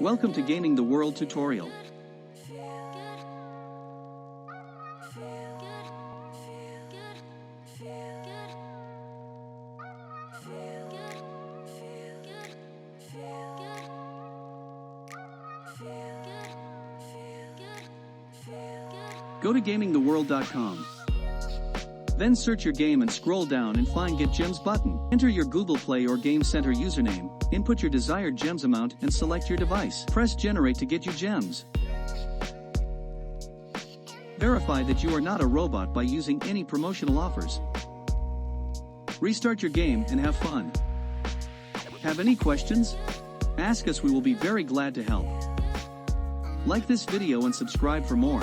Welcome to Gaming the World tutorial. Go to gamingtheworld.com. Then search your game and scroll down and find Get Gems button. Enter your Google Play or Game Center username, input your desired gems amount and select your device. Press Generate to get you gems. Verify that you are not a robot by using any promotional offers. Restart your game and have fun. Have any questions? Ask us, we will be very glad to help. Like this video and subscribe for more.